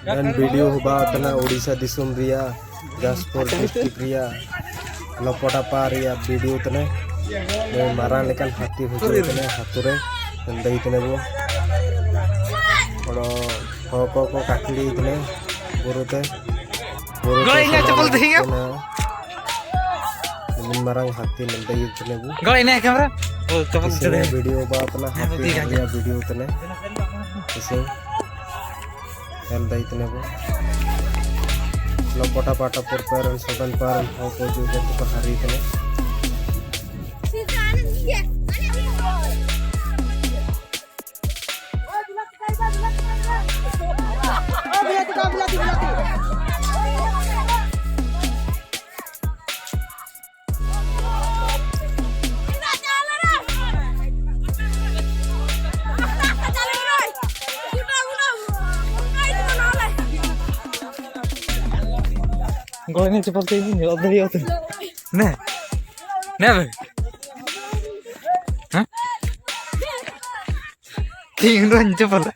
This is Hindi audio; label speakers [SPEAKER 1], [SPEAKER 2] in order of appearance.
[SPEAKER 1] वीडियो हुआ तना उड़ीसा दिसुम रिया जासपुर डिस्ट्रिक्ट रिया लपटापा रिया वीडियो तने मारा लेकिन हाथी हुजूर तने हाथुरे दई तने वो और को काकड़ी तने बुरुते
[SPEAKER 2] गोइंगा चपल देंगे
[SPEAKER 1] मारंग हाथी दई तने वो
[SPEAKER 2] गोइंगा कैमरा ओ चपल दे
[SPEAKER 1] वीडियो बात ना हाथी रिया वीडियो तने इसे el dai tene bo lopota pata por parent seven parent how ko juga to hari tene
[SPEAKER 2] गोइंगा चपल देंगे उधर ही उधर ने भाई हाँ तीन चपल